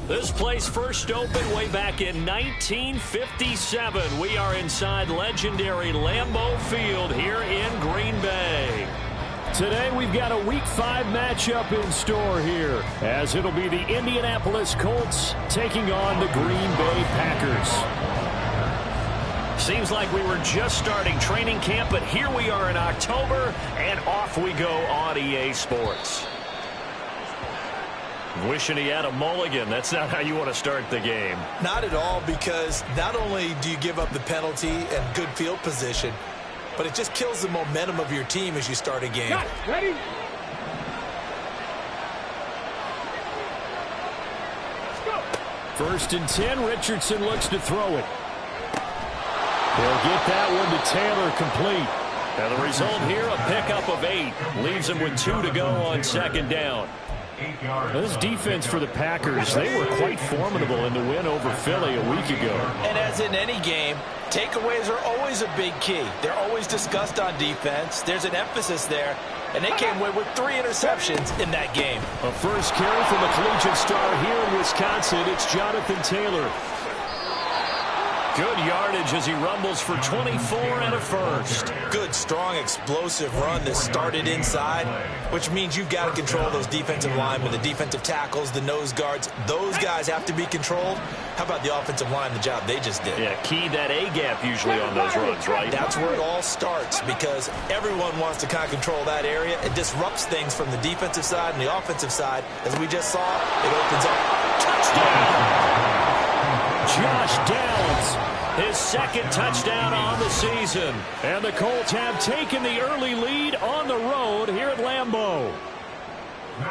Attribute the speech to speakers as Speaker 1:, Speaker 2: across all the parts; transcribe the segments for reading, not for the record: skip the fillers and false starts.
Speaker 1: This place first opened way back in 1957. We are inside legendary Lambeau Field here in Green Bay. Today we've got a Week 5 matchup in store here, as it'll be the Indianapolis Colts taking on the Green Bay Packers. Seems like we were just starting training camp, but here we are in October, and off we go on EA Sports. Wishing he had a mulligan. That's not how you want to start the game.
Speaker 2: Not at all, because not only do you give up the penalty and good field position, but it just kills the momentum of your team as you start a game.
Speaker 3: Ready?
Speaker 1: First and 10, Richardson looks to throw it. He'll get that one to Taylor, complete. And the result here, a pickup of 8. Leaves him with 2 to go on second down. This defense for the Packers, they were quite formidable in the win over Philly a week ago.
Speaker 2: And as in any game, takeaways are always a big key. They're always discussed on defense. There's an emphasis there, and they came away with 3 interceptions in that game.
Speaker 1: A first carry from a collegiate star here in Wisconsin. It's Jonathan Taylor. Good yardage as he rumbles for 24 and a first.
Speaker 2: Good, strong, explosive run that started inside, which means you've got to control those defensive linemen, the defensive tackles, the nose guards. Those guys have to be controlled. How about the offensive line, the job they just did?
Speaker 1: Yeah, key that A-gap usually on those runs, right?
Speaker 2: That's where it all starts, because everyone wants to kind of control that area. It disrupts things from the defensive side and the offensive side. As we just saw, it opens up.
Speaker 1: Touchdown! Josh Downs, his second touchdown on the season. And the Colts have taken the early lead on the road here at Lambeau.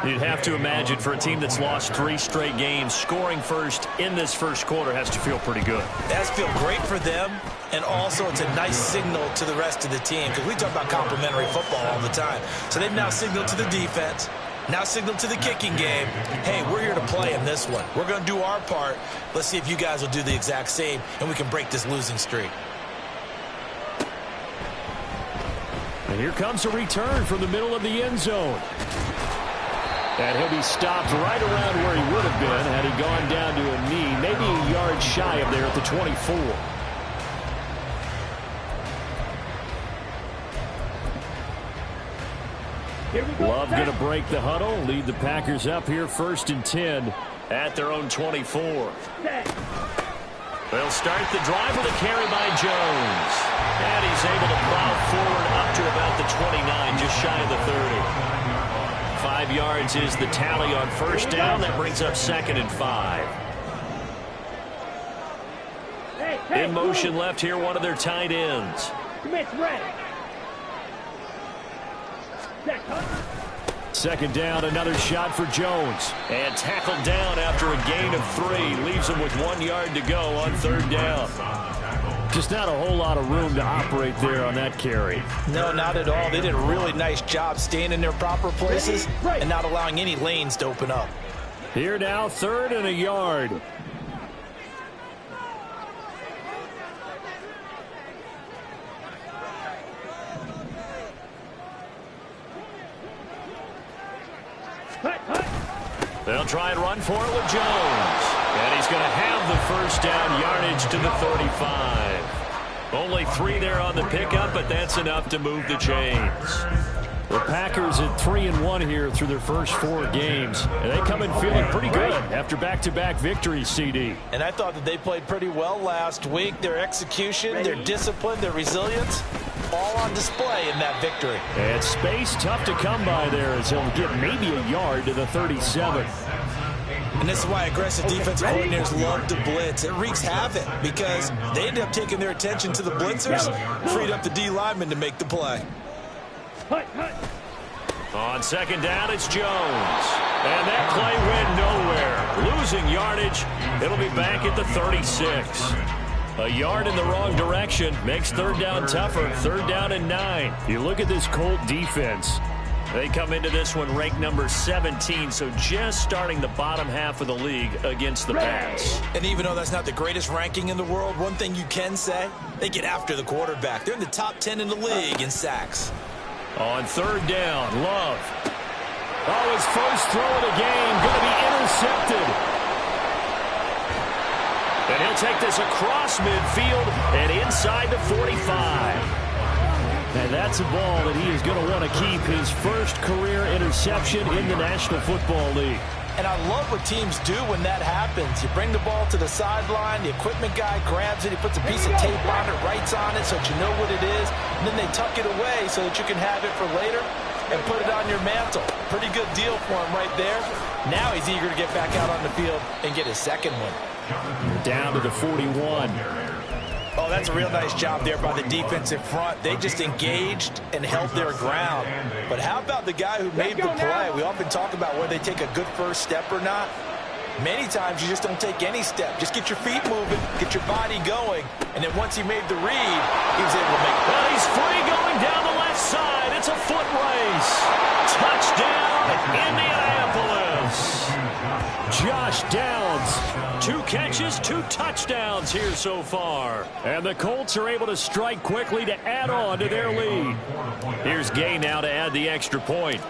Speaker 1: You'd have to imagine for a team that's lost 3 straight games, scoring first in this first quarter has to feel pretty good.
Speaker 2: It has to feel great for them, and also it's a nice signal to the rest of the team, because we talk about complimentary football all the time. So they've now signaled to the defense, now signaled to the kicking game, hey, we're here to play in this one. We're going to do our part. Let's see if you guys will do the exact same, and we can break this losing streak.
Speaker 1: And here comes a return from the middle of the end zone. And he'll be stopped right around where he would have been had he gone down to a knee, maybe a yard shy of there at the 24. Love going to break the huddle, lead the Packers up here first and 10 at their own 24. They'll start the drive with a carry by Jones. And he's able to plow forward up to about the 29, just shy of the 30. 5 yards is the tally on first down. That brings up second and 5. In motion left here, one of their tight ends. Second down, another shot for Jones. And tackled down after a gain of 3. Leaves him with 1 yard to go on third down. Just not a whole lot of room to operate there on that carry.
Speaker 2: No, not at all. They did a really nice job staying in their proper places and not allowing any lanes to open up.
Speaker 1: Here now, 3rd and a yard. They'll try and run for it with Jones. And he's going to have the first down, yardage to the 35. Only 3 there on the pickup, but that's enough to move the chains. The Packers at 3-1 here through their first 4 games. And they come in feeling pretty good after back-to-back victories, CD.
Speaker 2: And I thought that they played pretty well last week. Their execution, their discipline, their resilience, all on display in that victory.
Speaker 1: And space tough to come by there as he'll get maybe a yard to the 37.
Speaker 2: And this is why aggressive defensive coordinators love to blitz. It wreaks havoc because they end up taking their attention to the blitzers, freed up the D lineman to make the play.
Speaker 1: On second down, it's Jones. And that play went nowhere. Losing yardage. It'll be back at the 36. A yard in the wrong direction makes third down tougher. 3rd down and 9. You look at this Colt defense. They come into this one ranked number 17, so just starting the bottom half of the league against the pass.
Speaker 2: And even though that's not the greatest ranking in the world, one thing you can say, they get after the quarterback. They're in the top 10 in the league in sacks.
Speaker 1: On 3rd down, Love. Oh, his first throw of the game going to be intercepted. And he'll take this across midfield and inside the 45.
Speaker 3: And that's a ball that he is going to want to keep, his first career interception in the National Football League.
Speaker 2: And I love what teams do when that happens. You bring the ball to the sideline, the equipment guy grabs it, he puts a piece of tape on it, writes on it so that you know what it is, and then they tuck it away so that you can have it for later and put it on your mantle. Pretty good deal for him right there. Now he's eager to get back out on the field and get his second one.
Speaker 3: Down to the 41.
Speaker 2: Oh, that's a real nice job there by the defensive front. They just engaged and held their ground. But how about the guy who made the play? We often talk about whether they take a good first step or not. Many times you just don't take any step. Just get your feet moving, get your body going, and then once he made the read, he was able to make it.
Speaker 1: Well, he's free going down the left side. It's a foot race. Touchdown, Indianapolis.
Speaker 3: Josh Downs.
Speaker 1: 2 catches, 2 touchdowns here so far.
Speaker 3: And the Colts are able to strike quickly to add on to their lead.
Speaker 1: Here's Gay now to add the extra point.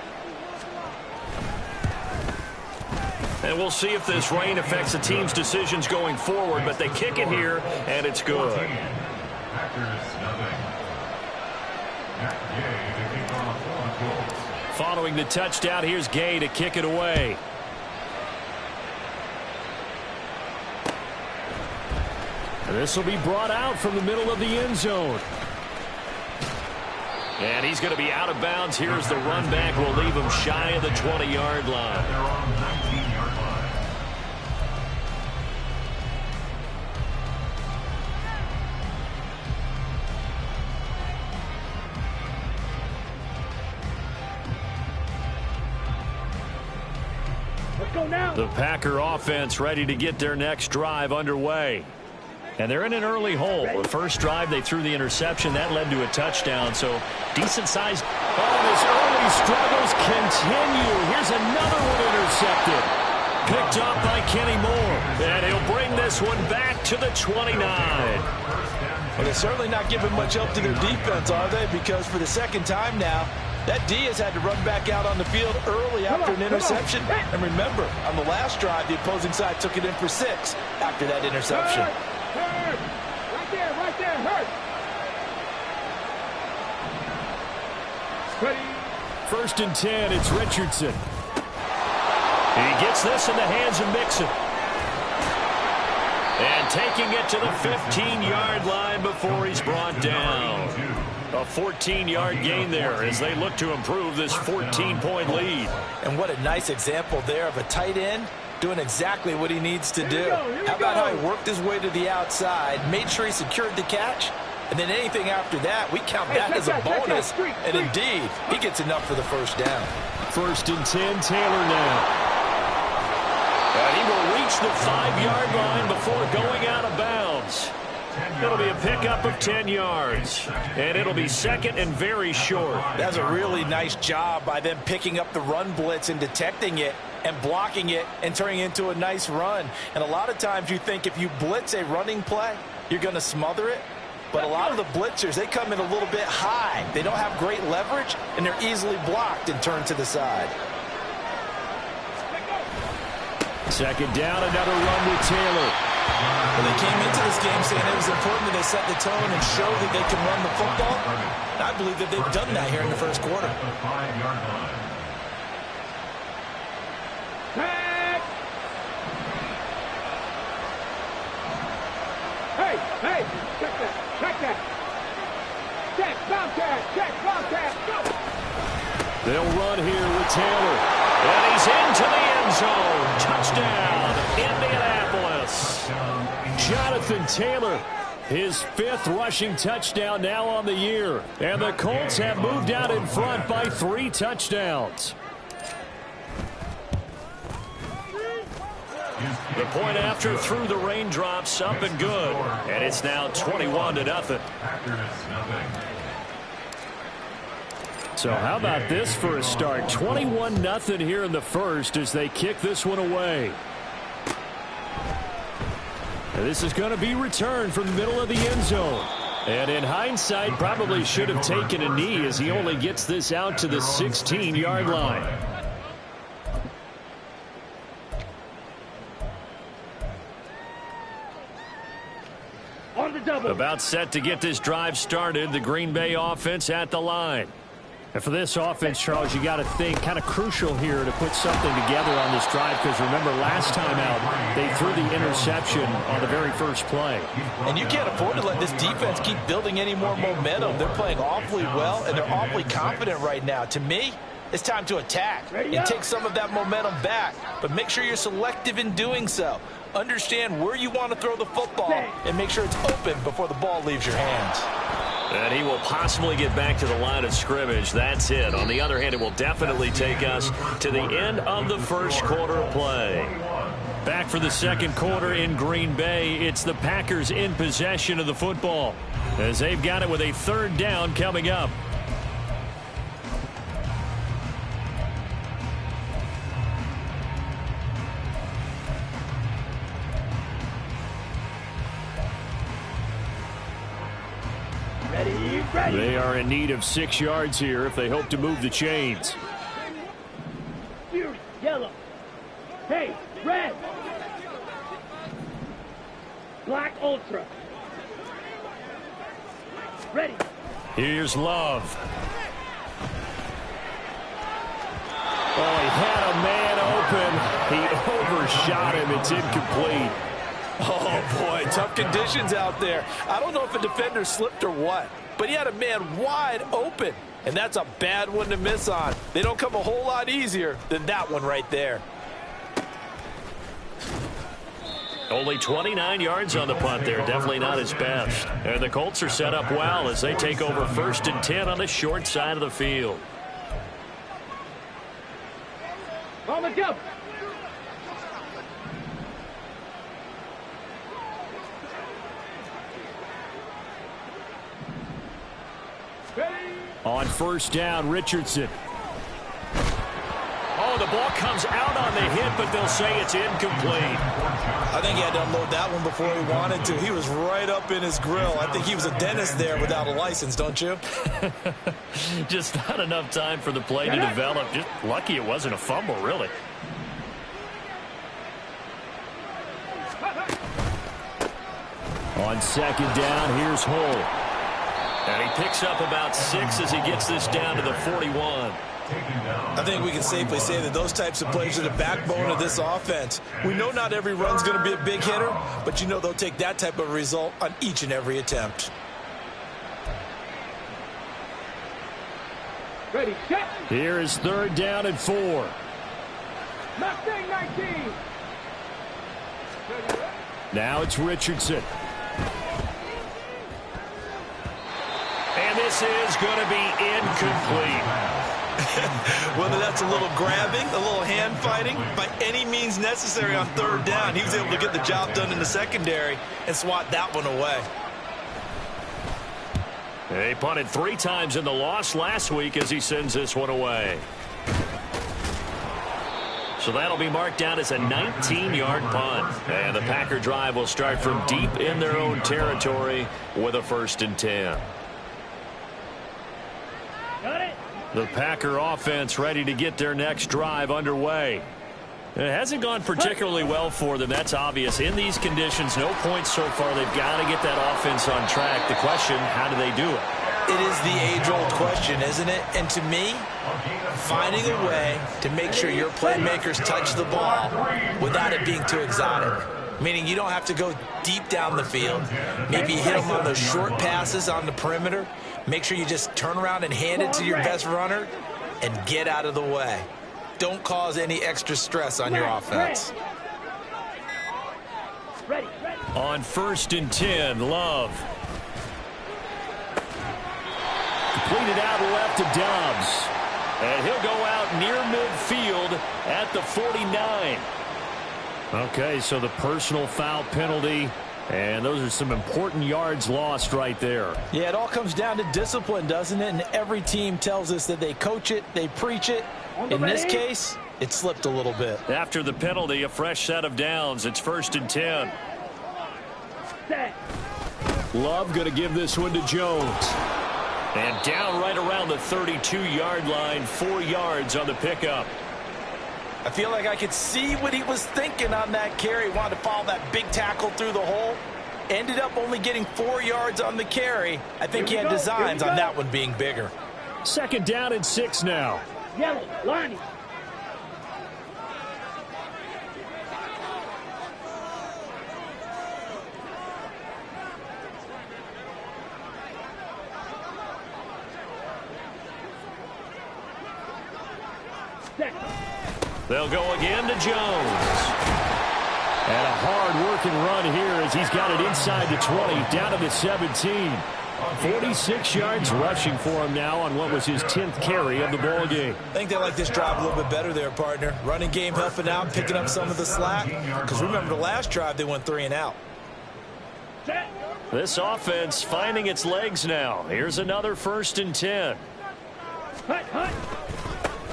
Speaker 1: And we'll see if this rain affects the team's decisions going forward, but they kick it here, and it's good.
Speaker 3: Following the touchdown, here's Gay to kick it away. And this will be brought out from the middle of the end zone.
Speaker 1: And he's going to be out of bounds. Here's the run back. We'll leave him shy of the 20-yard line.
Speaker 3: The Packer offense ready to get their next drive underway. And they're in an early hole. The first drive, they threw the interception. That led to a touchdown, so decent-sized.
Speaker 1: Oh, his early struggles continue. Here's another one intercepted. Picked up by Kenny Moore. And he'll bring this one back to the 29.
Speaker 2: Well, they're certainly not giving much help to their defense, are they? Because for the second time now, that D has had to run back out on the field early after an interception. And remember, on the last drive, the opposing side took it in for 6 after that interception.
Speaker 4: Hurt. Right there, hurt.
Speaker 3: First and 10, it's Richardson.
Speaker 1: He gets this in the hands of Mixon. And taking it to the 15-yard line before he's brought down. A 14-yard gain there as they look to improve this 14-point lead.
Speaker 2: And what a nice example there of a tight end doing exactly what he needs to do. How about how he worked his way to the outside, made sure he secured the catch, and then anything after that, we count that as a bonus. And indeed, he gets enough for the first down.
Speaker 3: First and 10, Taylor now.
Speaker 1: And he will reach the 5-yard line before going out of bounds. It'll be a pickup of 10 yards. And it'll be second and very short.
Speaker 2: That's a really nice job by them picking up the run blitz and detecting it and blocking it and turning it into a nice run. And a lot of times you think if you blitz a running play, you're going to smother it. But a lot of the blitzers, they come in a little bit high. They don't have great leverage, and they're easily blocked and turned to the side.
Speaker 3: Second down, another run with Taylor.
Speaker 2: Well, they came into this game saying it was important that they set the tone and show that they can run the football. And I believe that they've done that here in the first quarter.
Speaker 4: Hey, check that. Check, Bobcat, go.
Speaker 3: They'll run here with Taylor.
Speaker 1: And he's into the end zone. Touchdown, Indianapolis.
Speaker 3: Jonathan Taylor, his 5th rushing touchdown now on the year. And the Colts have moved out in front by 3 touchdowns.
Speaker 1: The point after through the raindrops, up and good. And it's now 21-0.
Speaker 3: So how about this for a start? 21-0 here in the first as they kick this one away. And this is going to be returned from the middle of the end zone. And in hindsight, probably should have taken a knee as he only gets this out to the 16-yard line.
Speaker 4: On the double.
Speaker 3: About set to get this drive started. The Green Bay offense at the line. And for this offense, Charles, you got to think kind of crucial here to put something together on this drive, because remember last time out they threw the interception on the very first play.
Speaker 2: And you can't afford to let this defense keep building any more momentum. They're playing awfully well, and they're awfully confident right now. To me, it's time to attack and take some of that momentum back, but make sure you're selective in doing so. Understand where you want to throw the football and make sure it's open before the ball leaves your hands.
Speaker 3: And he will possibly get back to the line of scrimmage. That's it. On the other hand, it will definitely take us to the end of the first quarter of play. Back for the second quarter in Green Bay. It's the Packers in possession of the football, as they've got it with a third down coming up. They are in need of 6 yards here if they hope to move the chains.
Speaker 4: Fierce, yellow. Hey, red. Black ultra. Ready.
Speaker 3: Here's Love. Oh, he had a man open. He overshot him. It's incomplete.
Speaker 2: Oh, boy, tough conditions out there. I don't know if a defender slipped or what, but he had a man wide open, and that's a bad one to miss on. They don't come a whole lot easier than that one right there.
Speaker 3: Only 29 yards on the punt there. Definitely not his best. And the Colts are set up well as they take over 1st and 10 on the short side of the field.
Speaker 4: On the jump.
Speaker 3: On 1st down, Richardson. Oh, the ball comes out on the hit, but they'll say it's incomplete.
Speaker 2: I think he had to unload that one before he wanted to. He was right up in his grill. I think he was a dentist there without a license, don't you?
Speaker 3: Just not enough time for the play to develop. Just lucky it wasn't a fumble, really. On 2nd down, here's Hull. And he picks up about 6 as he gets this down to the 41.
Speaker 2: I think we can safely say that those types of plays are the backbone of this offense. We know not every run's going to be a big hitter, but you know they'll take that type of result on each and every attempt.
Speaker 4: Ready, set.
Speaker 3: Here is 3rd down and 4.
Speaker 4: Mustang 19.
Speaker 3: Now it's Richardson. And this is going to be incomplete.
Speaker 2: Whether that's a little grabbing, a little hand fighting, by any means necessary on 3rd down, he was able to get the job done in the secondary and swat that one away.
Speaker 3: They punted 3 times in the loss last week as he sends this one away. So that'll be marked down as a 19-yard punt. And the Packer drive will start from deep in their own territory with a 1st and 10. The Packer offense ready to get their next drive underway. It hasn't gone particularly well for them. That's obvious. In these conditions, no points so far. They've got to get that offense on track. The question, how do they do it?
Speaker 2: It is the age-old question, isn't it? And to me, finding a way to make sure your playmakers touch the ball without it being too exotic. Meaning you don't have to go deep down the field. Maybe you hit them on those short passes on the perimeter. Make sure you just turn around and hand it to your best runner and get out of the way. Don't cause any extra stress on your offense.
Speaker 3: On 1st and 10, Love. Completed out left to Dobbs. And he'll go out near midfield at the 49. Okay, so the personal foul penalty. And those are some important yards lost right there.
Speaker 2: Yeah, it all comes down to discipline, doesn't it? And every team tells us that they coach it, they preach it. In this case, it slipped a little bit.
Speaker 3: After the penalty, a fresh set of downs. It's 1st and 10. Love going to give this one to Jones. And down right around the 32-yard line, 4 yards on the pickup.
Speaker 2: I feel like I could see what he was thinking on that carry. He wanted to follow that big tackle through the hole. Ended up only getting 4 yards on the carry. I think he had designs on that one being bigger.
Speaker 3: 2nd down and 6 now.
Speaker 4: Yellow, line.
Speaker 1: They'll go again to Jones. And a hard-working run here as he's got it inside the 20, down to the 17. 46 yards rushing for him now on what was his 10th carry of the ball game.
Speaker 2: I think they like this drive a little bit better there, partner. Running game helping out, picking up some of the slack. Because remember the last drive, they went 3 and out.
Speaker 1: This offense finding its legs now. Here's another 1st and 10.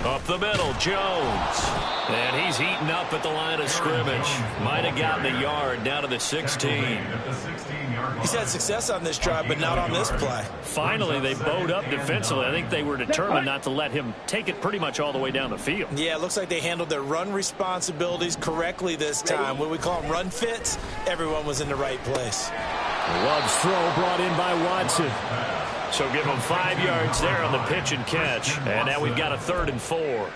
Speaker 1: Up the middle, Jones. And he's heating up at the line of scrimmage. Might have gotten a yard down to the 16.
Speaker 2: He's had success on this drive, but not on this play.
Speaker 1: Finally, they bowed up defensively. I think they were determined not to let him take it pretty much all the way down the field.
Speaker 2: Yeah, it looks like they handled their run responsibilities correctly this time. What we call them run fits, everyone was in the right place.
Speaker 1: Love's throw brought in by Watson. So give him 5 yards there on the pitch and catch. And now we've got a 3rd and 4.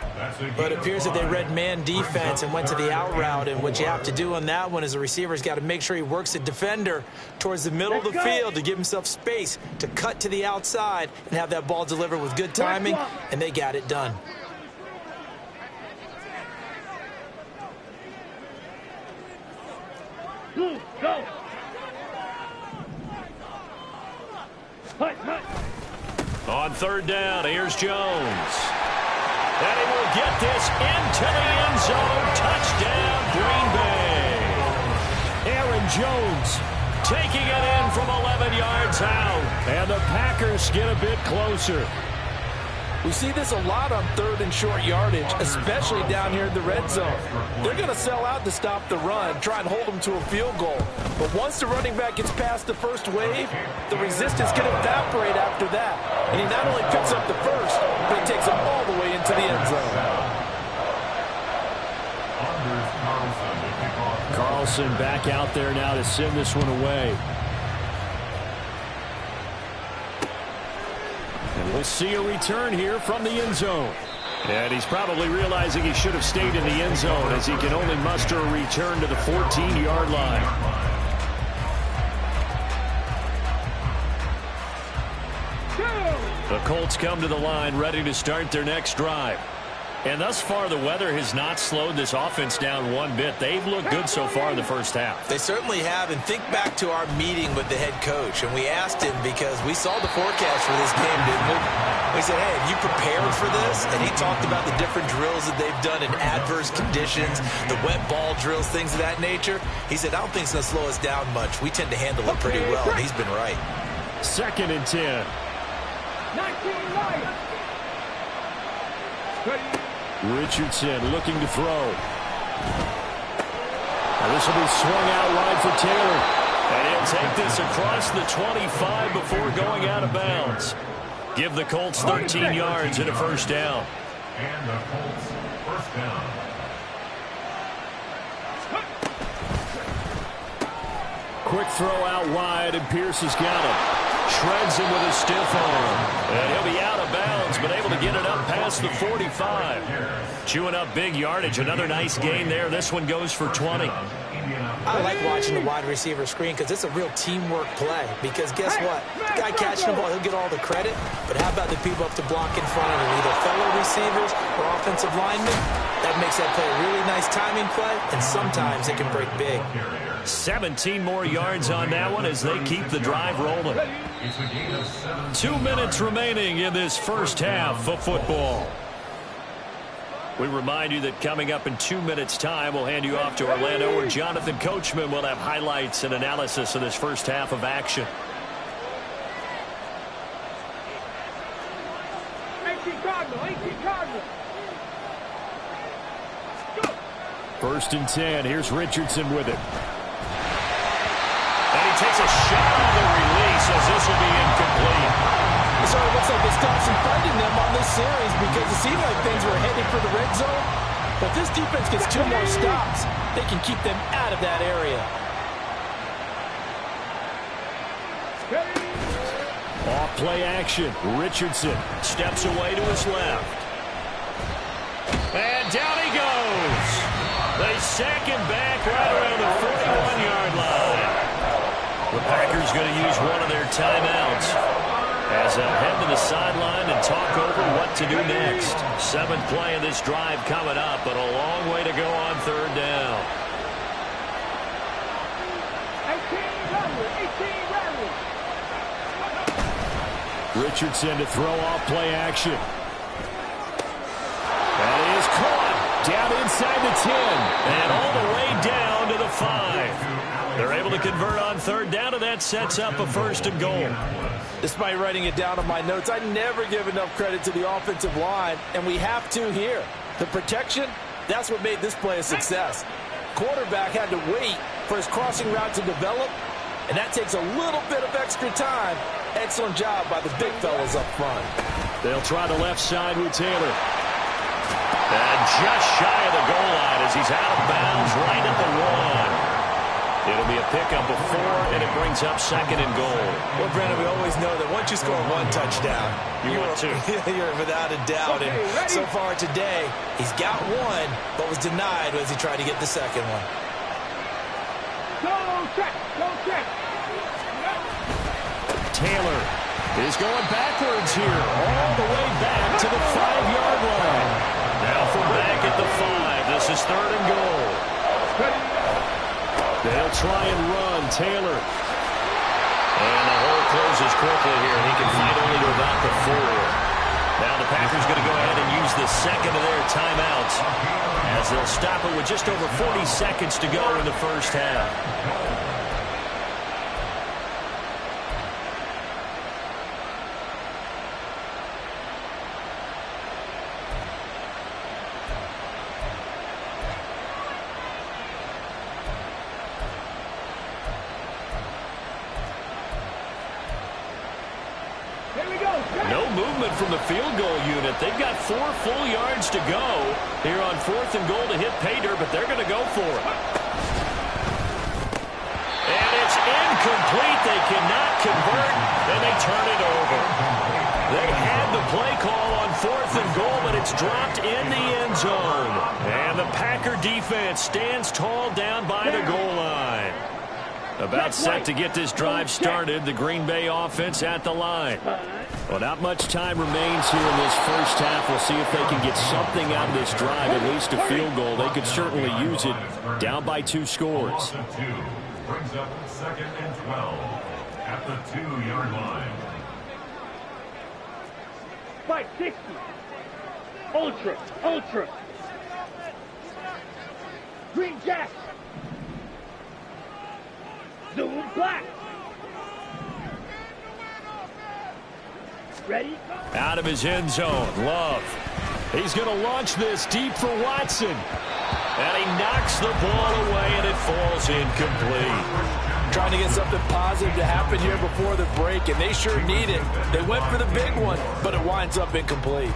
Speaker 2: But it appears that they read man defense and went to the out route. And what you have to do on that one is the receiver's got to make sure he works the defender towards the middle of the field to give himself space to cut to the outside and have that ball delivered with good timing. And they got it done.
Speaker 4: Go.
Speaker 1: On 3rd down, here's Jones. And he will get this into the end zone. Touchdown, Green Bay. Aaron Jones taking it in from 11 yards out. And the Packers get a bit closer.
Speaker 5: We see this a lot on 3rd and short yardage, especially down here in the red zone. They're going to sell out to stop the run, try and hold them to a field goal. But once the running back gets past the first wave, the resistance can evaporate after that. And he not only picks up the first, but he takes them all the way into the end zone.
Speaker 3: Carlson back out there now to send this one away. And we'll see a return here from the end zone. And he's probably realizing he should have stayed in the end zone as he can only muster a return to the 14-yard line. The Colts come to the line ready to start their next drive. And thus far, the weather has not slowed this offense down one bit. They've looked good so far in the first half.
Speaker 2: They certainly have. And think back to our meeting with the head coach. And we asked him because we saw the forecast for this game, didn't we? We said, hey, have you prepared for this? And he talked about the different drills that they've done in adverse conditions, the wet ball drills, things of that nature. He said, I don't think it's going to slow us down much. We tend to handle it pretty well, and he's been right.
Speaker 3: 2nd and 10.
Speaker 4: 19 Lions.
Speaker 3: Richardson looking to throw. Now this will be swung out wide for Taylor.
Speaker 1: And he'll take this across the 25 before going out of bounds. Give the Colts 13 yards and a 1st down.
Speaker 6: And the Colts 1st down.
Speaker 3: Quick throw out wide, and Pierce has got him.
Speaker 1: Shreds him with a stiff arm. And he'll be out of bounds, but able to get it up past the 45. Chewing up big yardage. Another nice gain there. This one goes for 20.
Speaker 2: I like watching the wide receiver screen because it's a real teamwork play. Because guess what? The guy catching the ball, he'll get all the credit. But how about the people up to block in front of him, either fellow receivers or offensive linemen? That makes that play a really nice timing play, and sometimes it can break big.
Speaker 1: 17 more yards on that one as they keep the drive rolling. 2 minutes remaining in this first half of football. We remind you that coming up in 2 minutes' time, we'll hand you off to Orlando, where Jonathan Coachman will have highlights and analysis of this first half of action.
Speaker 4: 18 Cardinal.
Speaker 3: 1st and 10. Here's Richardson with it.
Speaker 1: And he takes a shot on the release as this will be incomplete.
Speaker 5: It sort of looks like they stopped some fighting them on this series because it seemed like things were heading for the red zone. But this defense gets 2 more stops. They can keep them out of that area.
Speaker 3: Off play action. Richardson steps away to his left. And down he goes. They sack him back right around the 41-yard line. The Packers going to use one of their timeouts as they'll head to the sideline and talk over what to do next. 7th play of this drive coming up, but a long way to go on 3rd down.
Speaker 4: 18
Speaker 3: Richardson to throw off play action. That is caught down inside the 10 and all the way down to the 5. They're able to convert on 3rd down, and that sets up a 1st and goal.
Speaker 5: Despite writing it down on my notes, I never give enough credit to the offensive line, and we have to here. The protection, that's what made this play a success. Quarterback had to wait for his crossing route to develop, and that takes a little bit of extra time. Excellent job by the big fellas up front.
Speaker 3: They'll try the left side with Taylor. And just shy of the goal line as he's out of bounds right at the 1. It'll be a pickup of 4, and it brings up 2nd and goal.
Speaker 2: Well, Brandon, we always know that once you score 1 touchdown,
Speaker 3: you're
Speaker 2: without a doubt. And so far today, he's got 1, but was denied as he tried to get the 2nd one.
Speaker 4: Go check.
Speaker 3: Taylor is going backwards here, all the way back to the 5-yard line. Now from back at the 5, this is 3rd and goal. They'll try and run. Taylor. And the hole closes quickly here. He can fight only to about the 4. Now the Packers going to go ahead and use the 2nd of their timeouts as they'll stop it with just over 40 seconds to go in the 1st half. No movement from the field goal unit. They've got 4 full yards to go here on 4th and goal to hit pay dirt, but they're going to go for it. And it's incomplete. They cannot convert, and they turn it over. They had the play call on 4th and goal, but it's dropped in the end zone. And the Packer defense stands tall down by the goal line. About set to get this drive started. The Green Bay offense at the line. Well, not much time remains here in this 1st half. We'll see if they can get something out of this drive, at least a field goal. They could certainly use it. Down by 2 scores.
Speaker 6: Brings up 2nd and 12 at the 2-yard line.
Speaker 4: 560. Ultra. Green Jack. Zoom black. Ready?
Speaker 3: Out of his end zone, Love. He's going to launch this deep for Watson. And he knocks the ball away, and it falls incomplete.
Speaker 5: Trying to get something positive to happen here before the break, and they sure need it. They went for the big one, but it winds up incomplete.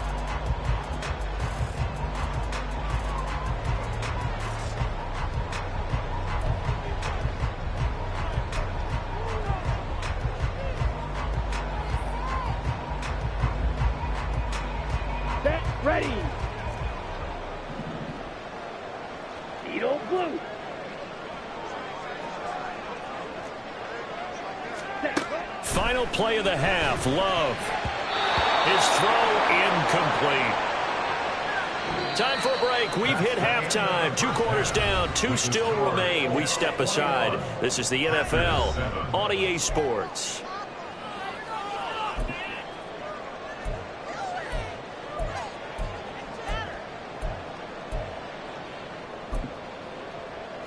Speaker 4: Ready. Needle blue.
Speaker 3: Final play of the half. Love. His throw incomplete. Time for a break. We've hit halftime. 2 quarters down. 2 still remain. We step aside. This is the NFL on EA Sports.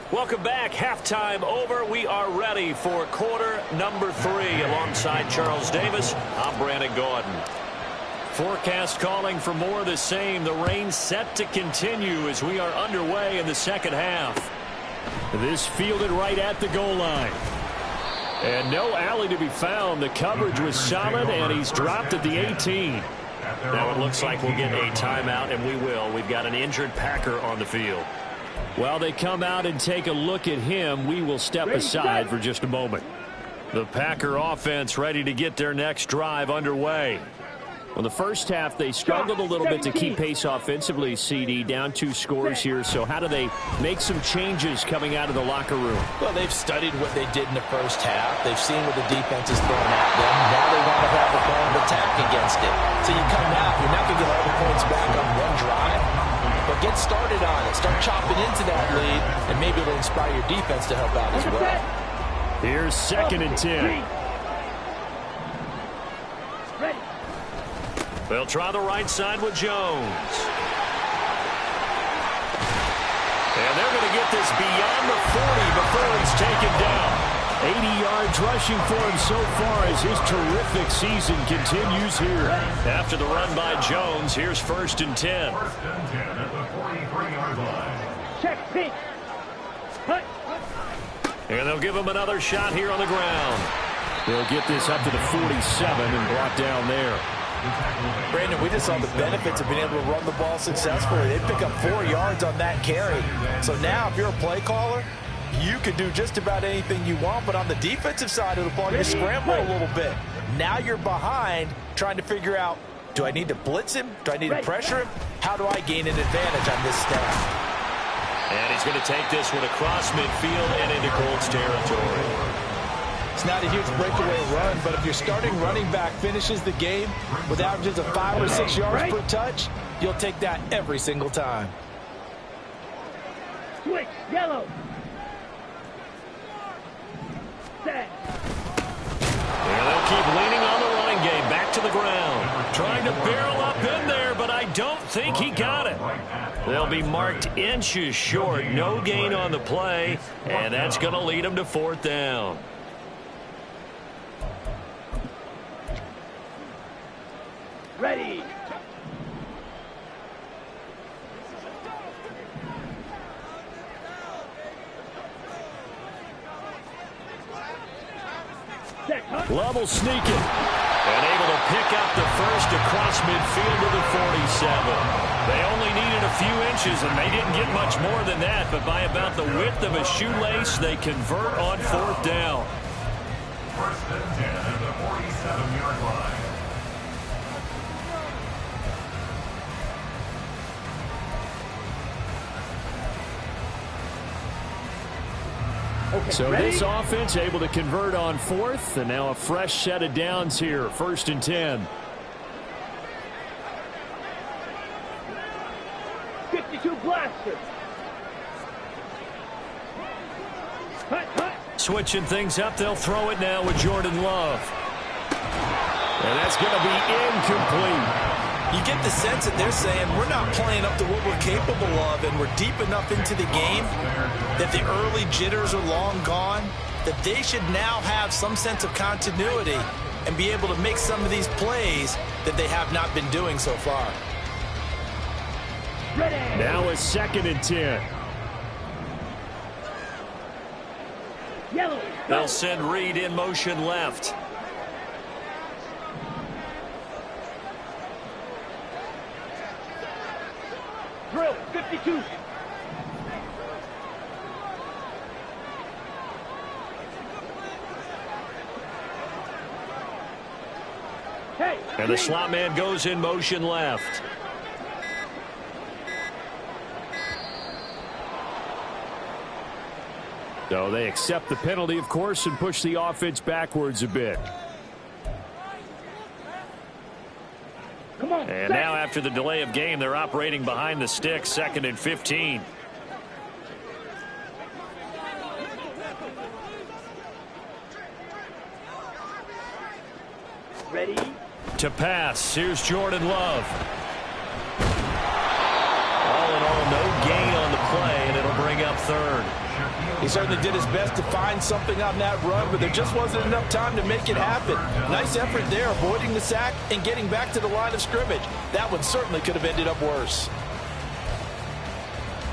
Speaker 3: Welcome back. Halftime over. We are ready for quarter number 3. Alongside Charles Davis, I'm Brandon Gordon. Forecast calling for more of the same. The rain set to continue as we are underway in the 2nd half. This fielded right at the goal line. And no alley to be found. The coverage was solid, and he's dropped at the 18. Now it looks like we'll get a timeout, and we will. We've got an injured Packer on the field. While they come out and take a look at him, we will step aside for just a moment. The Packer offense ready to get their next drive underway. Well, the first half, they struggled a little bit to keep pace offensively, CD, down 2 scores here. So how do they make some changes coming out of the locker room?
Speaker 5: Well, they've studied what they did in the first half. They've seen what the defense is throwing at them. Now they want to have a plan of attack against it. So you come out, you're not going to get all the points back on one drive, but get started on it. Start chopping into that lead, and maybe it'll inspire your defense to help out as well.
Speaker 3: Here's 2nd and 10.
Speaker 4: Ready.
Speaker 1: They'll try the right side with Jones. And they're going to get this beyond the 40 before he's taken down.
Speaker 3: 80 yards rushing for him so far as his terrific season continues here.
Speaker 1: After the run by Jones, here's 1st and 10.
Speaker 6: 1st and 10 at the 43-yard line.
Speaker 4: Check pink. Hut.
Speaker 1: And they'll give him another shot here on the ground.
Speaker 3: They'll get this up to the 47 and brought down there.
Speaker 5: Brandon, we just saw the benefits of being able to run the ball successfully. They pick up 4 yards on that carry. So now if you're a play caller, you can do just about anything you want. But on the defensive side of the ball, you scramble a little bit. Now you're behind trying to figure out, do I need to blitz him? Do I need to pressure him? How do I gain an advantage on this snap?
Speaker 1: And he's going to take this one across midfield and into Colts territory.
Speaker 5: It's not a huge breakaway run, but if your starting running back finishes the game with averages of 5 or 6 yards per touch, you'll take that every single time.
Speaker 4: Switch. Yellow. Set.
Speaker 1: And they'll keep leaning on the running game. Back to the ground. Trying to barrel up in there, but I don't think he got it. They'll be marked inches short. No gain on the play, and that's going to lead them to 4th down.
Speaker 4: Ready. Set. Hut.
Speaker 1: Level sneaking. And able to pick up the first across midfield to the 47. They only needed a few inches, and they didn't get much more than that. But by about the width of a shoelace, they convert on 4th down.
Speaker 6: 1st and 10 at the 47-yard line.
Speaker 4: Okay,
Speaker 3: So
Speaker 4: ready?
Speaker 3: this offense able to convert on 4th, and now a fresh set of downs here. 1st and 10.
Speaker 4: 52 blaster. Hut, hut.
Speaker 1: Switching things up, they'll throw it now with Jordan Love.
Speaker 3: And that's going to be incomplete.
Speaker 2: You get the sense that they're saying we're not playing up to what we're capable of, and we're deep enough into the game that the early jitters are long gone, that they should now have some sense of continuity and be able to make some of these plays that they have not been doing so far.
Speaker 4: Ready.
Speaker 3: Now a 2nd and 10.
Speaker 4: Yellow.
Speaker 1: They'll send Reed in motion left.
Speaker 4: Drill. 52. Hey.
Speaker 1: And the slot man goes in motion left.
Speaker 3: So they accept the penalty, of course, and push the offense backwards a bit.
Speaker 4: Come on.
Speaker 1: And now after the delay of game, they're operating behind the sticks. 2nd and 15.
Speaker 4: Ready.
Speaker 1: To pass. Here's Jordan Love. All in all, no gain on the play, and it'll bring up 3rd.
Speaker 5: He certainly did his best to find something on that run, but there just wasn't enough time to make it happen. Nice effort there, avoiding the sack and getting back to the line of scrimmage. That one certainly could have ended up worse.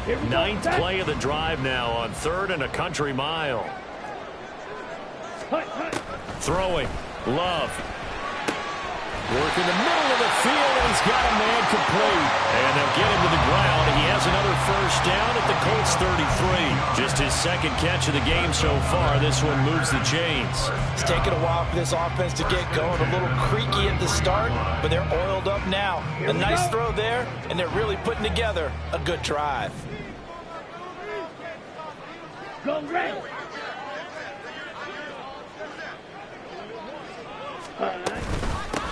Speaker 1: 9th play of the drive now on 3rd and a country mile.
Speaker 4: Hut, hut.
Speaker 1: Throwing. Love.
Speaker 3: Working the middle of the field, and he's got a man complete. And they'll get him to the ground. He has another first down at the Colts 33. Just his second catch of the game so far. This one moves the chains.
Speaker 2: It's taken a while for this offense to get going. A little creaky at the start, but they're oiled up now. A nice throw there, and they're really putting together a good drive.
Speaker 4: Go red.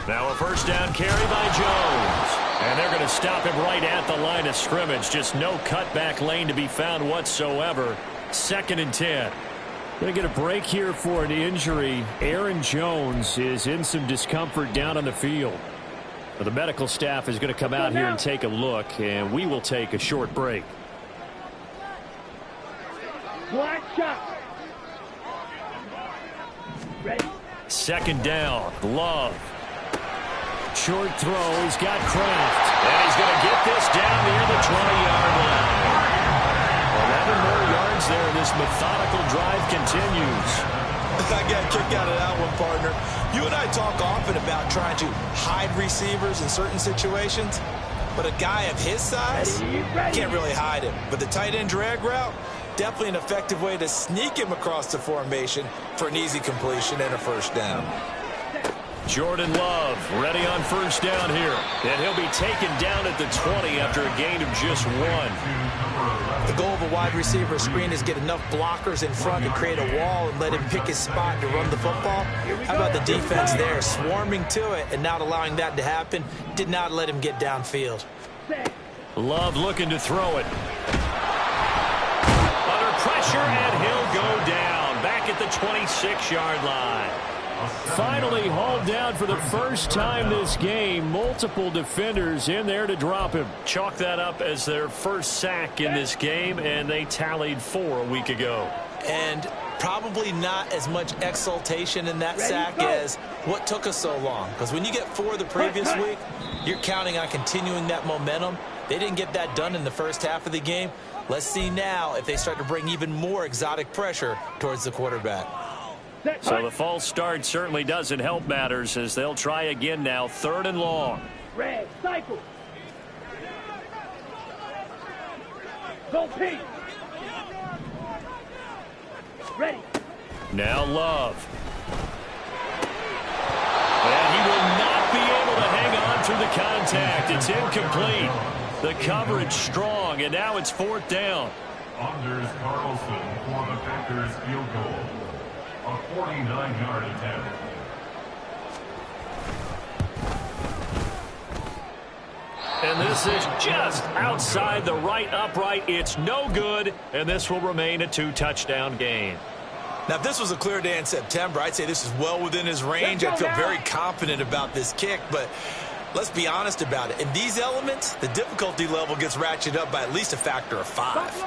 Speaker 1: Now a first down carry by Jones. And they're going to stop him right at the line of scrimmage. Just no cutback lane to be found whatsoever. 2nd and 10.
Speaker 3: Going to get a break here for an injury. Aaron Jones is in some discomfort down on the field. The medical staff is going to come out here and take a look, and we will take a short break.
Speaker 4: Black shot. Ready.
Speaker 3: 2nd down. Love. Short throw. He's got Kraft.
Speaker 1: And he's going to get this down near the 20-yard line. 11 more yards there. This methodical drive continues.
Speaker 2: I got a kick out of that one, partner. You and I talk often about trying to hide receivers in certain situations, but a guy of his size can't really hide him. But the tight end drag route, definitely an effective way to sneak him across the formation for an easy completion and a first down.
Speaker 1: Jordan Love ready on first down here. And he'll be taken down at the 20 after a gain of just 1.
Speaker 2: The goal of a wide receiver screen is get enough blockers in front to create a wall and let him pick his spot to run the football. How about the defense there, swarming to it and not allowing that to happen? Did not let him get downfield.
Speaker 1: Love looking to throw it. Under pressure, and he'll go down. Back at the 26-yard line.
Speaker 3: Finally hauled down for the first time this game. Multiple defenders in there to drop him.
Speaker 1: Chalk that up as their first sack in this game, and they tallied 4 a week ago.
Speaker 2: And probably not as much exultation in that sack as what took us so long. Because when you get 4 the previous week, you're counting on continuing that momentum. They didn't get that done in the first half of the game. Let's see now if they start to bring even more exotic pressure towards the quarterback.
Speaker 1: So the false start certainly doesn't help matters as they'll try again now. 3rd and long.
Speaker 4: Red cycle. Go pink. Ready.
Speaker 1: Now Love. And he will not be able to hang on through the contact. It's incomplete. The coverage strong, and now it's 4th down.
Speaker 6: Anders Carlson for the Packers field goal. A 49-yard attempt.
Speaker 1: And this is just outside the right upright. It's no good, and this will remain a 2-touchdown game.
Speaker 2: Now, if this was a clear day in September, I'd say this is well within his range. I feel very confident about this kick, but let's be honest about it. In these elements, the difficulty level gets ratcheted up by at least a factor of 5.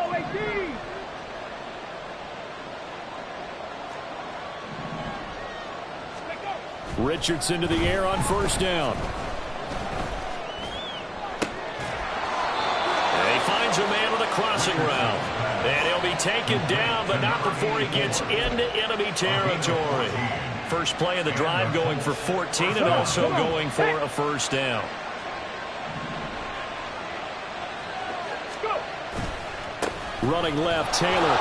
Speaker 3: Richardson to the air on first down.
Speaker 1: And he finds a man with a crossing route. And he'll be taken down, but not before he gets into enemy territory. First play of the drive going for 14 and also going for a first down.
Speaker 3: Running left, Taylor.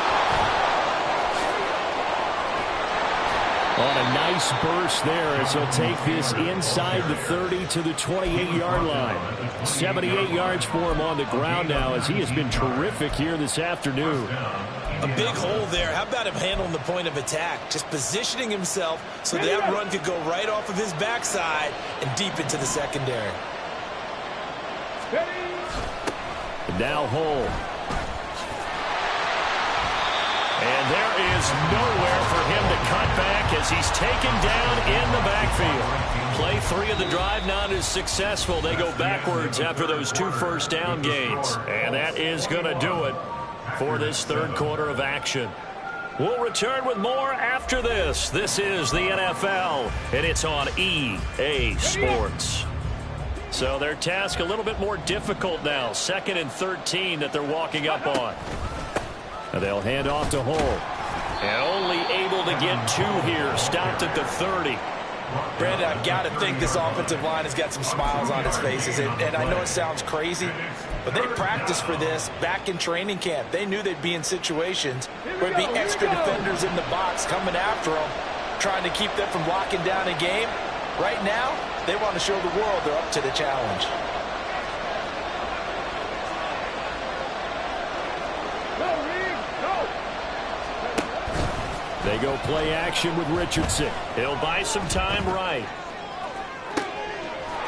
Speaker 3: On a nice burst there as he'll take this inside the 30 to the 28-yard line. 78 yards for him on the ground now as he has been terrific here this afternoon.
Speaker 2: A big hole there. How about him handling the point of attack? Just positioning himself so that run could go right off of his backside and deep into the secondary.
Speaker 3: Now Hole.
Speaker 1: And there is nowhere for him to cut back as he's taken down in the backfield. Play 3 of the drive not as successful. They go backwards after those 2 first down gains. And that is going to do it for this 3rd quarter of action. We'll return with more after this. This is the NFL, and it's on EA Sports. So their task a little bit more difficult now. 2nd and 13 that they're walking up on.
Speaker 3: And they'll hand off to Hole.
Speaker 1: And only able to get 2 here. Stopped at the 30.
Speaker 2: Brandon, I've got to think this offensive line has got some smiles on its faces. And I know it sounds crazy, but they practiced for this back in training camp. They knew they'd be in situations where there'd be extra defenders in the box coming after them, trying to keep them from locking down a game. Right now, they want to show the world they're up to the challenge.
Speaker 3: They go play action with Richardson. He'll buy some time right.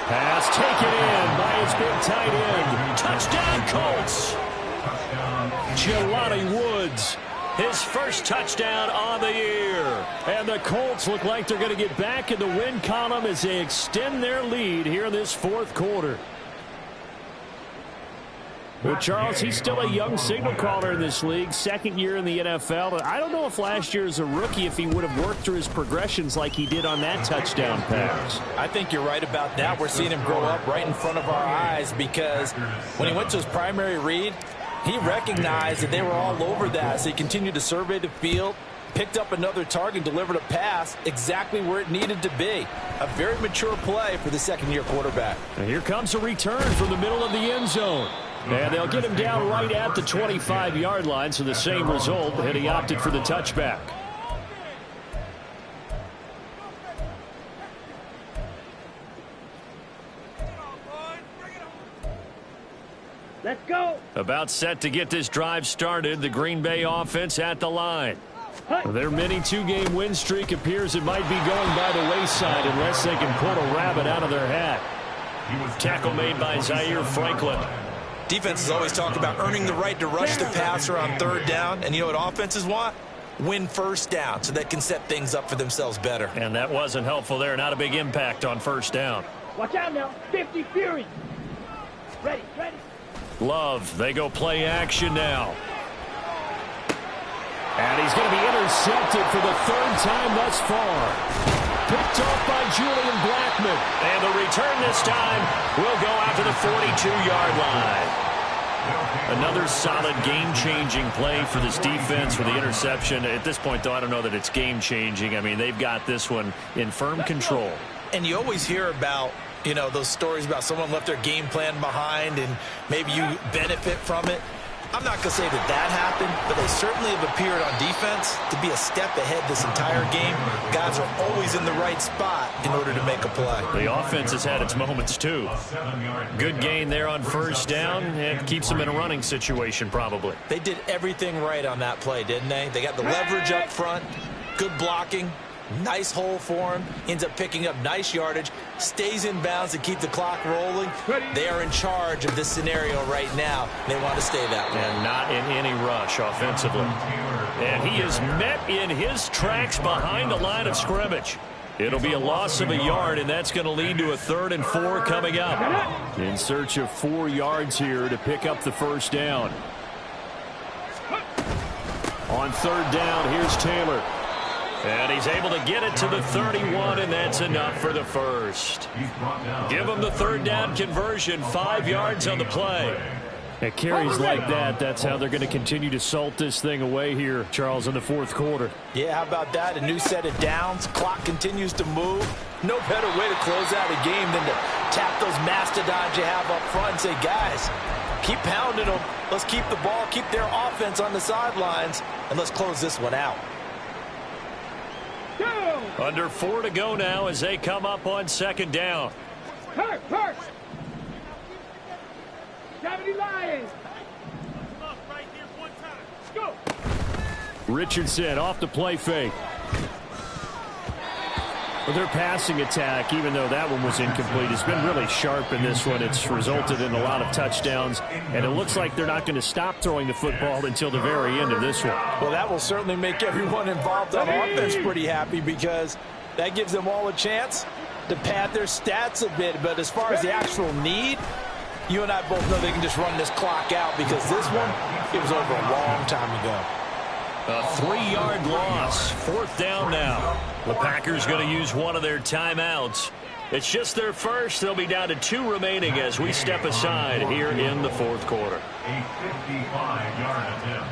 Speaker 3: Pass taken in by his big tight end. Touchdown, Colts. Jelani Woods, his first touchdown on the year. And the Colts look like they're going to get back in the win column as they extend their lead here in this fourth quarter. Well, Charles, he's still a young signal caller in this league, second year in the NFL. I don't know if last year as a rookie if he would have worked through his progressions like he did on that touchdown pass.
Speaker 5: I think you're right about that. We're seeing him grow up right in front of our eyes because when he went to his primary read, he recognized that they were all over that. So he continued to survey the field, picked up another target, delivered a pass exactly where it needed to be. A very mature play for the second-year quarterback.
Speaker 3: And here comes a return from the middle of the end zone. And they'll get him down right at the 25-yard line, so the same result, and he opted for the touchback.
Speaker 4: Let's go.
Speaker 3: About set to get this drive started, the Green Bay offense at the line. Their mini two-game win streak appears it might be going by the wayside unless they can pull a rabbit out of their hat. Tackle made by Zaire Franklin.
Speaker 2: Defenses always talk about earning the right to rush the passer on third down. And you know what offenses want? Win first down so they can set things up for themselves better.
Speaker 3: And that wasn't helpful there. Not a big impact on first down.
Speaker 4: Watch out now. 50 Fury. Ready.
Speaker 3: Love, they go play action now. And he's going to be intercepted for the third time thus far. Picked off by Julian Blackmon. And the return this time will go out to the 42-yard line. Another solid game-changing play for this defense with the interception. At this point, though, I don't know that it's game-changing. I mean, they've got this one in firm control.
Speaker 2: And you always hear about, you know, those stories about someone left their game plan behind and maybe you benefit from it. I'm not going to say that happened, but they certainly have appeared on defense to be a step ahead this entire game. Guys are always in the right spot in order to make a play.
Speaker 3: The offense has had its moments, too. Good gain there on first down and keeps them in a running situation, probably.
Speaker 2: They did everything right on that play, didn't they? They got the leverage up front, good blocking, nice hole for him, ends up picking up nice yardage, stays in bounds to keep the clock rolling. They are in charge of this scenario right now. They want to stay that way.
Speaker 3: And not in any rush offensively. And he is met in his tracks behind the line of scrimmage. It'll be a loss of a yard, and that's going to lead to a 3rd and 4 coming up. In search of 4 yards here to pick up the first down. On 3rd down, here's Taylor. And he's able to get it to the 31, and that's enough for the first. Give him the 3rd down conversion, 5 yards on the play. At carries like that, that's how they're going to continue to salt this thing away here, Charles, in the fourth quarter.
Speaker 2: Yeah, how about that? A new set of downs. Clock continues to move. No better way to close out a game than to tap those mastodons you have up front and say, guys, keep pounding them. Let's keep the ball, keep their offense on the sidelines, and let's close this one out.
Speaker 3: Under 4 to go now as they come up on 2nd down.
Speaker 4: Hurt. 70 Lions. Go.
Speaker 3: Richardson off the play fake. Well, their passing attack, even though that one was incomplete, has been really sharp in this one. It's resulted in a lot of touchdowns, and it looks like they're not going to stop throwing the football until the very end of this one.
Speaker 5: Well, that will certainly make everyone involved on offense pretty happy because that gives them all a chance to pad their stats a bit. But as far as the actual need, you and I both know they can just run this clock out because this one, it was over a long time ago.
Speaker 3: A 3-yard loss. 4th down now. The Packers going to use one of their timeouts. It's just their first. They'll be down to 2 remaining as we step aside here in the fourth quarter.
Speaker 6: A 55-yard attempt.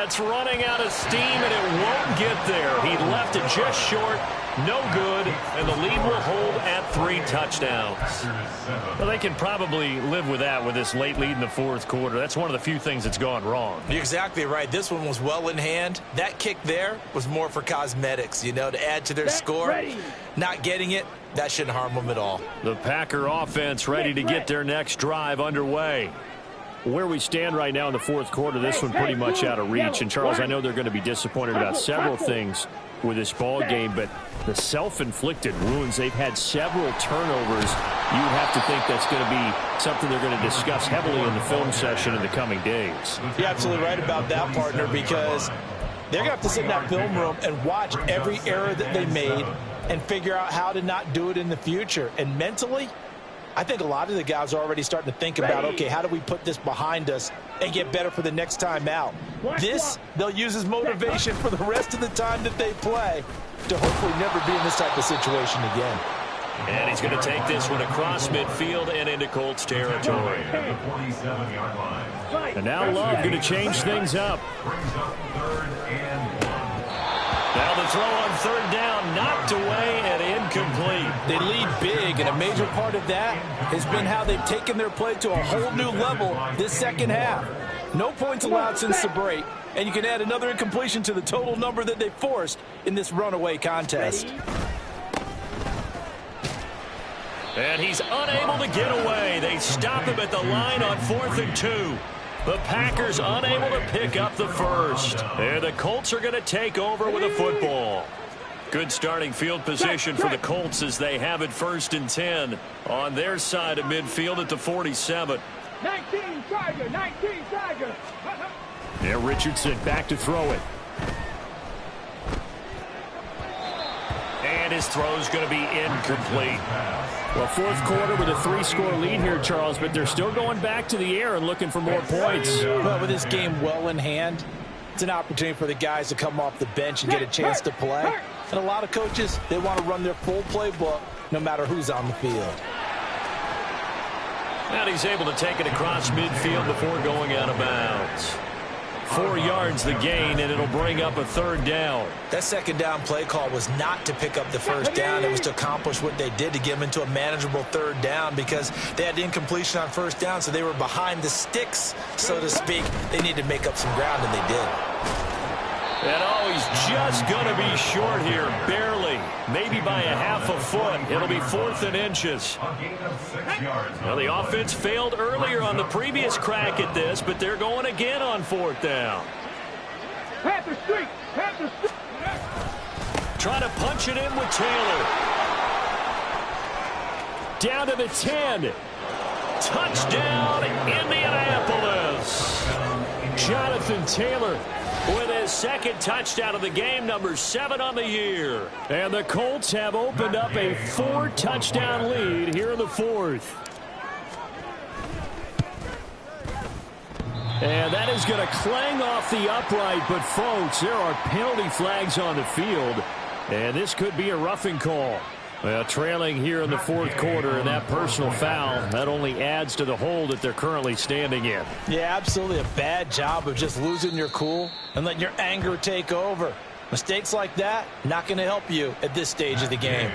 Speaker 3: That's running out of steam, and it won't get there. He left it just short. No good, and the lead will hold at 3 touchdowns. Well, they can probably live with that with this late lead in the fourth quarter. That's one of the few things that's gone wrong.
Speaker 2: You're exactly right. This one was well in hand. That kick there was more for cosmetics, you know, to add to their score. Not getting it, that shouldn't harm them at all.
Speaker 3: The Packer offense ready to get their next drive underway. Where we stand right now in the fourth quarter, this one pretty much out of reach. And, Charles, I know they're going to be disappointed about several things with this ball game, but the self-inflicted wounds, they've had several turnovers. You have to think that's going to be something they're going to discuss heavily in the film session in the coming days.
Speaker 2: You're absolutely right about that, partner, because they're going to have to sit in that film room and watch every error that they made and figure out how to not do it in the future. And mentally, I think a lot of the guys are already starting to think about, okay, how do we put this behind us and get better for the next time out? This, they'll use as motivation for the rest of the time that they play to hopefully never be in this type of situation again.
Speaker 3: And he's going to take this one across midfield and into Colts territory. And now Love going to change things up. Now the throw on third down, knocked away and incomplete.
Speaker 5: They lead big, and a major part of that has been how they've taken their play to a whole new level this second half. No points allowed since the break, and you can add another incompletion to the total number that they forced in this runaway contest.
Speaker 3: And he's unable to get away. They stop him at the line on 4th and 2. The Packers unable to pick up the first. And the Colts are going to take over with a football. Good starting field position for the Colts as they have it 1st and 10 on their side of midfield at the 47.
Speaker 4: 19 Tiger, 19 Tiger.
Speaker 3: Yeah, Richardson back to throw it. And his throw's going to be incomplete. Well, fourth quarter with a 3-score lead here, Charles, but they're still going back to the air and looking for more points.
Speaker 2: Well, with this game well in hand, it's an opportunity for the guys to come off the bench and get a chance to play. And a lot of coaches, they want to run their full playbook no matter who's on the field.
Speaker 3: And he's able to take it across midfield before going out of bounds. 4 yards the gain, and it'll bring up a 3rd down.
Speaker 2: That second down play call was not to pick up the first down. It was to accomplish what they did to get them into a manageable 3rd down because they had incompletion on 1st down, so they were behind the sticks, so to speak. They needed to make up some ground, and they did.
Speaker 3: And he's just going to be short here, barely, maybe by a half a foot. It'll be 4th and inches. Well, the offense failed earlier on the previous crack at this, but they're going again on 4th down.
Speaker 4: Panther Street, Panther Street.
Speaker 3: Trying to punch it in with Taylor. Down to the 10. Touchdown, Indianapolis. Jonathan Taylor with his 2nd touchdown of the game, number 7 on the year. And the Colts have opened up a 4-touchdown lead here in the 4th. And that is going to clang off the upright, but folks, there are penalty flags on the field, and this could be a roughing call. Well, trailing here in the 4th quarter, and that personal foul, that only adds to the hole that they're currently standing in.
Speaker 2: Yeah, absolutely a bad job of just losing your cool and letting your anger take over. Mistakes like that, not going to help you at this stage of the game.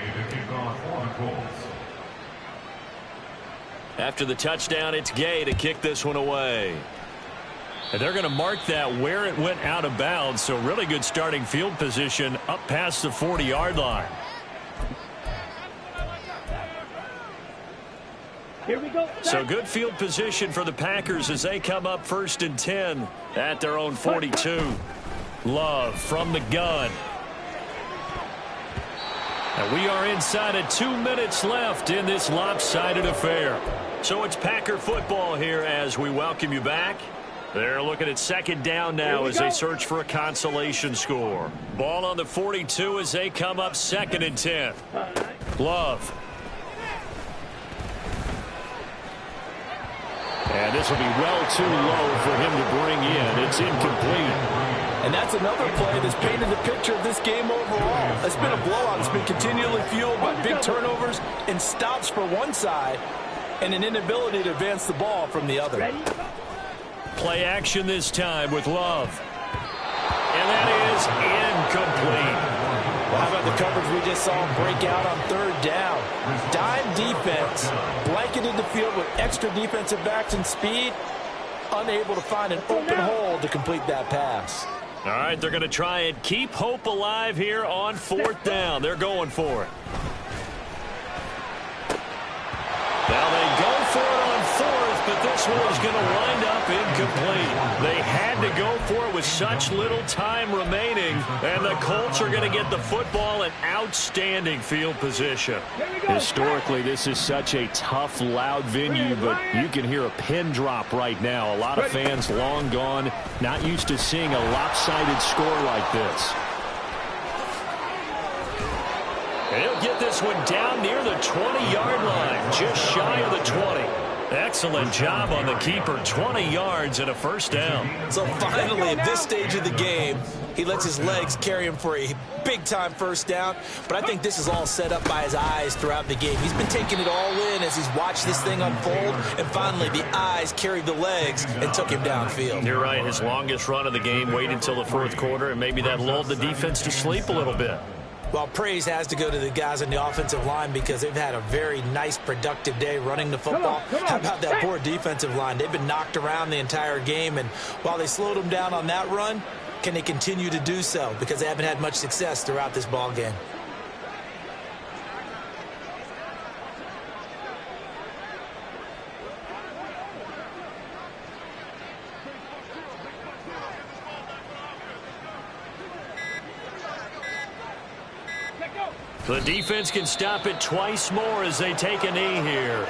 Speaker 3: After the touchdown, it's Gay to kick this one away. And they're going to mark that where it went out of bounds, so really good starting field position up past the 40-yard line.
Speaker 4: Here we go.
Speaker 3: So good field position for the Packers as they come up 1st and 10 at their own 42. Love from the gun. And we are inside of 2 minutes left in this lopsided affair. So it's Packer football here as we welcome you back. They're looking at 2nd down now as they search for a consolation score. Ball on the 42 as they come up 2nd and 10. Love. And this will be well too low for him to bring in. It's incomplete.
Speaker 5: And that's another play that's painted the picture of this game overall. It's been a blowout. It's been continually fueled by big turnovers and stops for one side and an inability to advance the ball from the other.
Speaker 3: Play action this time with Love.
Speaker 1: And that is incomplete.
Speaker 5: Well, how about the coverage we just saw break out on third down? Dime defense, blanketed the field with extra defensive backs and speed, unable to find an open hole to complete that pass.
Speaker 1: All right, they're going to try and keep hope alive here on fourth down. They're going for it. Now they go for it on fourth, but this one is going to wind up incomplete. They had to go for it with such little time remaining, and the Colts are going to get the football in outstanding field position.
Speaker 3: Historically, this is such a tough, loud venue, but you can hear a pin drop right now. A lot of fans long gone, not used to seeing a lopsided score like this.
Speaker 1: And he'll get this one down near the 20-yard line, just shy of the 20. Excellent job on the keeper, 20 yards and a first down.
Speaker 2: So finally, at this stage of the game, he lets his legs carry him for a big-time first down. But I think this is all set up by his eyes throughout the game. He's been taking it all in as he's watched this thing unfold. And finally, the eyes carried the legs and took him downfield.
Speaker 1: You're right. His longest run of the game waited until the fourth quarter, and maybe that lulled the defense to sleep a little bit.
Speaker 2: Well, praise has to go to the guys on the offensive line because they've had a very nice, productive day running the football. How about that poor defensive line? They've been knocked around the entire game, and while they slowed them down on that run, can they continue to do so? Because they haven't had much success throughout this ball game.
Speaker 1: The defense can stop it twice more as they take a knee here.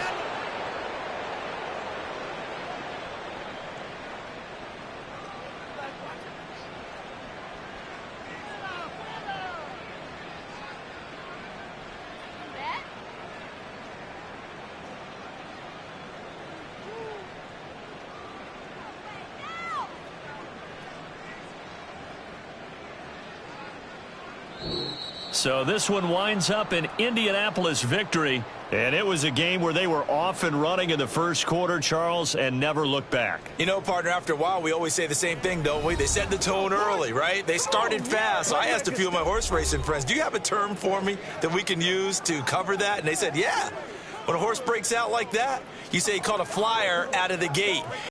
Speaker 1: So this one winds up an Indianapolis victory, and it was a game where they were off and running in the first quarter, Charles, and never looked back.
Speaker 2: You know, partner, after a while, we always say the same thing, don't we? They set the tone early, right? They started fast. So I asked a few of my horse racing friends, do you have a term for me that we can use to cover that? And they said, yeah. When a horse breaks out like that, you say he caught a flyer out of the gate.